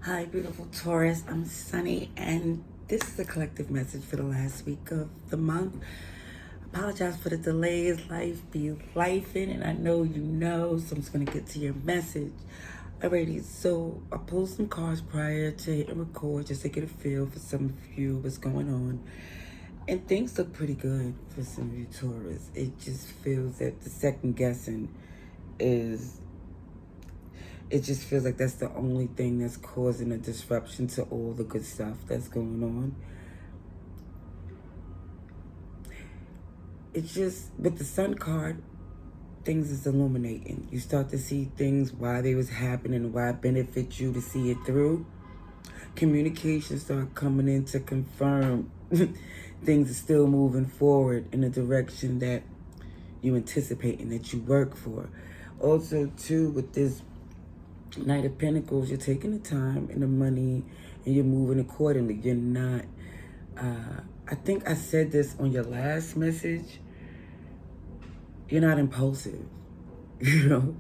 Hi, beautiful Taurus. I'm Sunny, and this is a collective message for the last week of the month. Apologize for the delays. Life be lifing, and I know you know, so I'm just going to get to your message. Alrighty, so I pulled some cards prior to hitting record just to get a feel for some of you what's going on. And things look pretty good for some of you Taurus. It just feels that the second guessing is it just feels like that's the only thing that's causing a disruption to all the good stuff that's going on. It's just, with the Sun card, things is illuminating. You start to see things, why they was happening, why it benefits you to see it through. Communication start coming in to confirm things are still moving forward in a direction that you anticipate and that you work for. Also, too, with this Knight of Pentacles, you're taking the time and the money and you're moving accordingly. You're not, I think I said this on your last message, you're not impulsive. You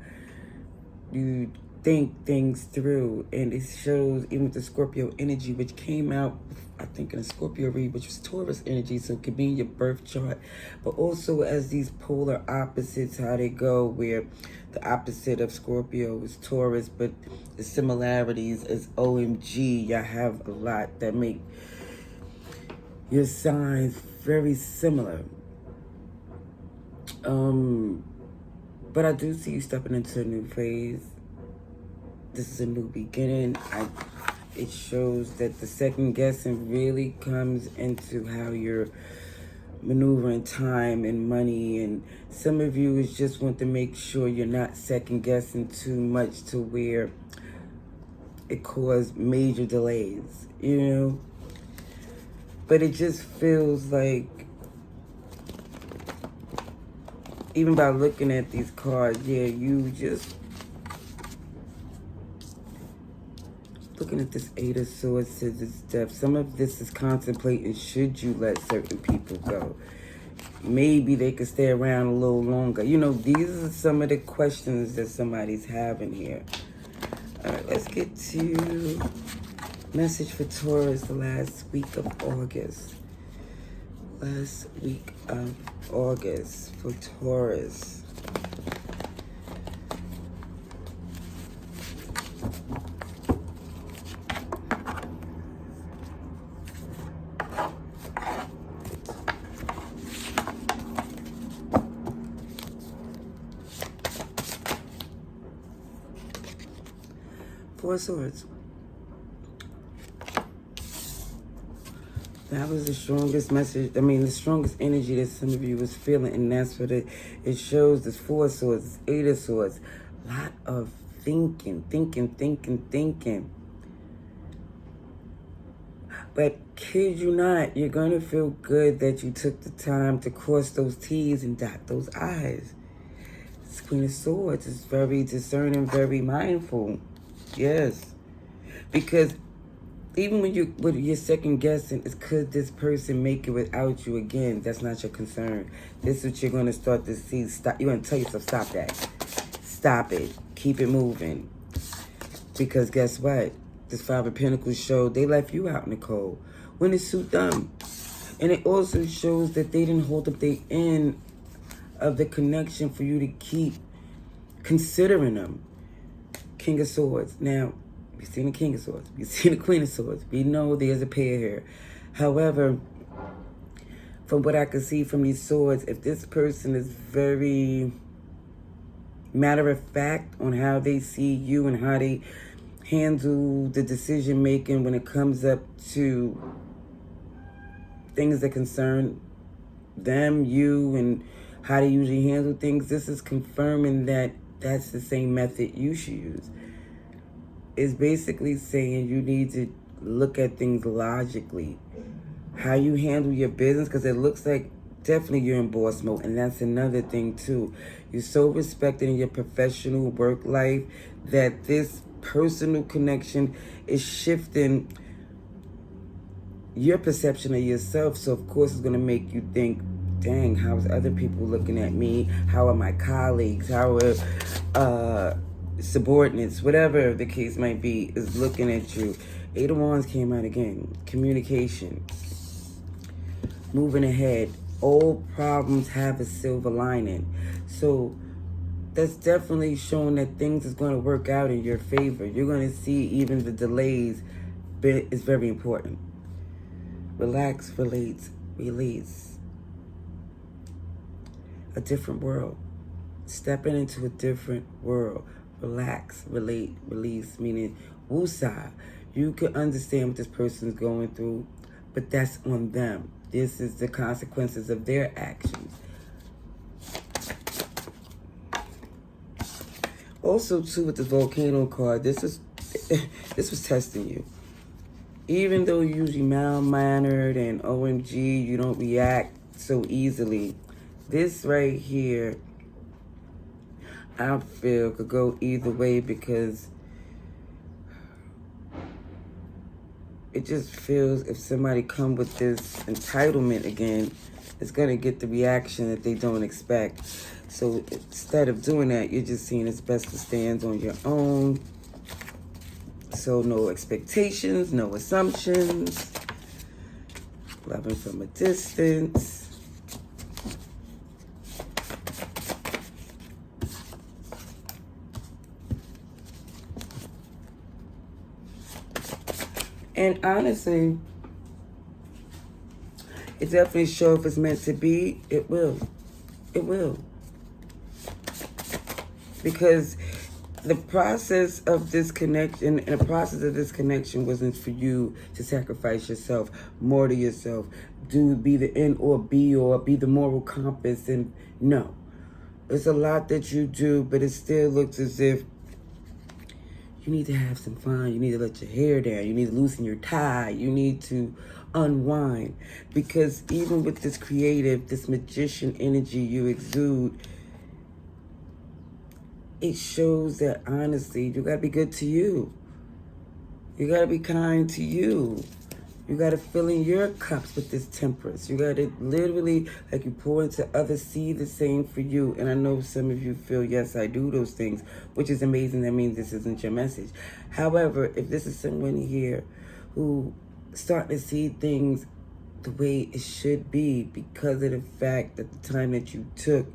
think things through, and it shows even with the Scorpio energy, which came out, I think, in a Scorpio read, which was Taurus energy, so it could be in your birth chart, but also as these polar opposites, how they go, where the opposite of Scorpio is Taurus, but the similarities is OMG. Y'all have a lot that make your signs very similar. But I do see you stepping into a new phase. This is a new beginning. It shows that the second guessing really comes into how you're maneuvering time and money, and some of you is just want to make sure you're not second guessing too much to where it caused major delays, But it just feels like, even by looking at these cards, you just looking at this Eight of Swords to this depth. Some of this is contemplating, should you let certain people go? Maybe they could stay around a little longer. These are some of the questions that somebody's having here. All right, let's get to message for Taurus the last week of August. Last week of August for Taurus. Four of Swords. That was the strongest message. The strongest energy that some of you was feeling, and that's what it shows. This Four of Swords, this Eight of Swords. A lot of thinking. But kid you not, you're going to feel good that you took the time to cross those T's and dot those I's. This Queen of Swords is very discerning, very mindful. Yes. Because even when you're second guessing, is could this person make it without you again? That's not your concern. This is what you're going to start to see. Stop. You're going to tell yourself, stop that. Stop it. Keep it moving. Because guess what? This Five of Pentacles showed they left you out in the cold when it suit them. And it also shows that they didn't hold up the end of the connection for you to keep considering them. King of Swords. Now, we've seen the King of Swords. We've seen the Queen of Swords. We know there's a pair here. However, from what I can see from these swords, if this person is very matter of fact on how they see you and how they handle the decision making when it comes up to things that concern them, you, and how they usually handle things, this is confirming that that's the same method you should use. It's basically saying you need to look at things logically. How you handle your business, because it looks like definitely you're in boss mode. And that's another thing too. You're so respected in your professional work life that this personal connection is shifting your perception of yourself. So of course it's going to make you think, dang, how's other people looking at me? How are my colleagues? How are subordinates, whatever the case might be, is looking at you. Eight of Wands came out again. Communication. Moving ahead. Old problems have a silver lining. So that's definitely showing that things is going to work out in your favor. You're going to see even the delays is very important. Relax, release. A different world. Stepping into a different world. Relax, release, meaning woosah. You can understand what this person's going through, but that's on them. This is the consequences of their actions. Also, too, with the volcano card, this was testing you. Even though you're usually mild-mannered and OMG, you don't react so easily. This right here, I feel, could go either way because it just feels if somebody come with this entitlement again, it's going to get the reaction that they don't expect. So instead of doing that, you're just seeing it's best to stand on your own. So no expectations, no assumptions. Loving from a distance. And honestly, it definitely shows if it's meant to be, it will. It will. Because the process of this connection, and the process of this connection wasn't for you to sacrifice yourself, more to yourself, be the end or be the moral compass. And no, it's a lot that you do, but it still looks as if you need to have some fun. You need to let your hair down. You need to loosen your tie. You need to unwind. Because even with this creative, this magician energy you exude, it shows that honestly, you gotta be good to you. You gotta be kind to you. You gotta fill in your cups with this temperance. You gotta literally, like you pour into others, see the same for you. And I know some of you feel, yes, I do those things, which is amazing. That means this isn't your message. However, if this is someone here who starting to see things the way it should be because of the fact that the time that you took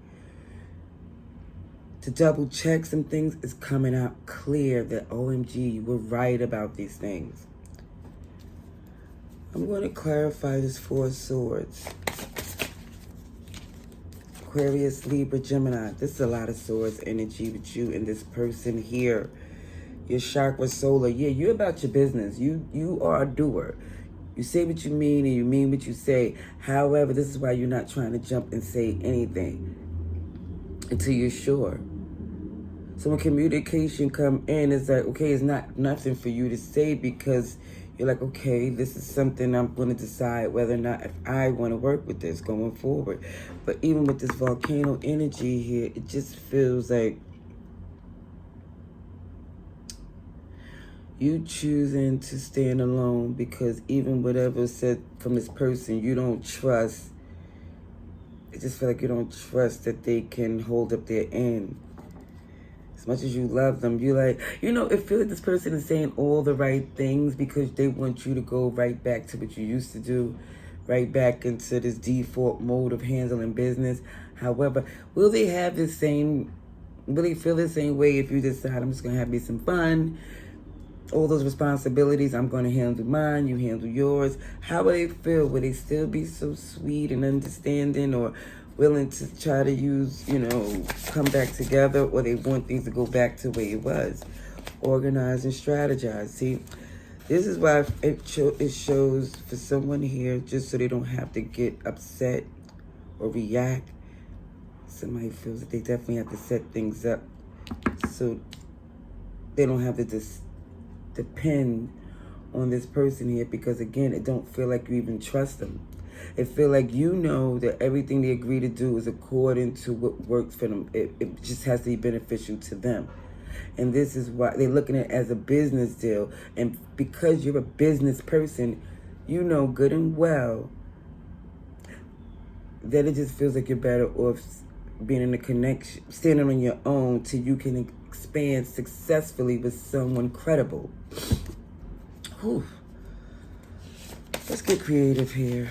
to double check some things is coming out clear that OMG, you were right about these things. I'm going to clarify this Four of Swords. Aquarius, Libra, Gemini. This is a lot of swords energy with you and this person here. Your chakra solar. Yeah, you're about your business. You are a doer. You say what you mean and you mean what you say. However, this is why you're not trying to jump and say anything until you're sure. So when communication come in, it's like, okay, it's not nothing for you to say because you're like, okay, this is something I'm going to decide whether or not if I want to work with this going forward. But even with this volcano energy here, it just feels like you choosing to stand alone because even whatever said from this person, you don't trust. It just feels like you don't trust that they can hold up their end. As much as you love them, you like, it feels like this person is saying all the right things because they want you to go right back to what you used to do, right back into this default mode of handling business. However, will they feel the same way if you decide, I'm just going to have me some fun? All those responsibilities, I'm going to handle mine, you handle yours. How will they feel? Will they still be so sweet and understanding or willing to try to come back together, or they want things to go back to where it was? Organize and strategize. See, this is why it shows for someone here, just so they don't have to get upset or react. Somebody feels that they definitely have to set things up so they don't have to depend on this person here, because again, it don't feel like you even trust them. It feel like that everything they agree to do is according to what works for them. It just has to be beneficial to them. And this is why they're looking at it as a business deal. And because you're a business person, you know good and well that it just feels like you're better off being in a connection, standing on your own till you can expand successfully with someone credible. Whew. Let's get creative here.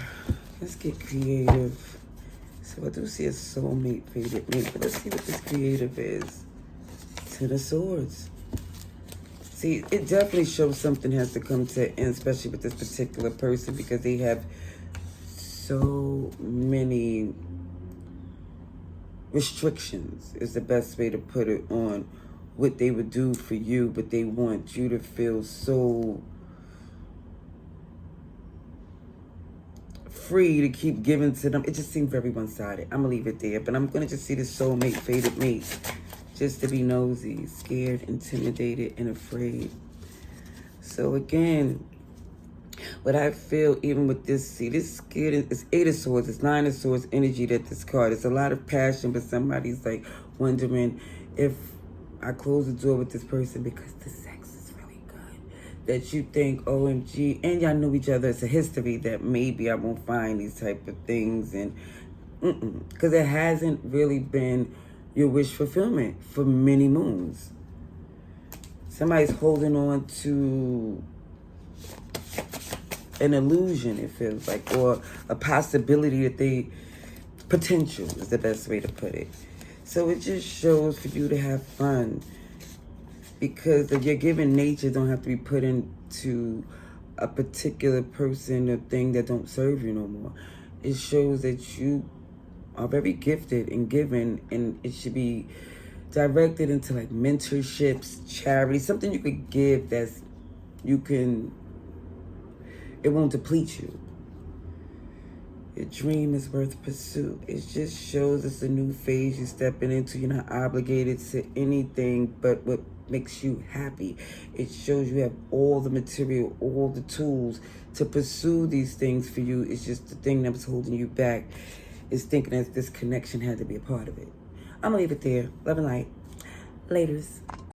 Let's get creative. So I do see a soulmate, fated mate, but let's see what this creative is. Ten of Swords. See, it definitely shows something has to come to an end, especially with this particular person, because they have so many restrictions, is the best way to put it, on what they would do for you, but they want you to feel so free to keep giving to them. It just seems very one-sided. I'm gonna leave it there, but I'm gonna just see the soulmate, fated mate, just to be nosy, scared, intimidated, and afraid. So again, what I feel, even with this, see, this scared is Eight of Swords, it's Nine of Swords energy that this card. It's a lot of passion, but somebody's like wondering if I close the door with this person because the sex is really good. That you think, OMG, and y'all know each other. It's a history that maybe I won't find these type of things, and because it hasn't really been your wish fulfillment for many moons. Somebody's holding on to an illusion, it feels like, or a possibility that they, potential is the best way to put it. So it just shows for you to have fun, because if your given nature don't have to be put into a particular person or thing that don't serve you no more. It shows that you are very gifted and given, and it should be directed into like mentorships, charity, something you could give that's, you can, it won't deplete you. Your dream is worth pursuit. It just shows it's a new phase you're stepping into. You're not obligated to anything but what makes you happy. It shows you have all the material, all the tools to pursue these things for you. It's just the thing that was holding you back is thinking that this connection had to be a part of it. I'm gonna leave it there. Love and light. Laters.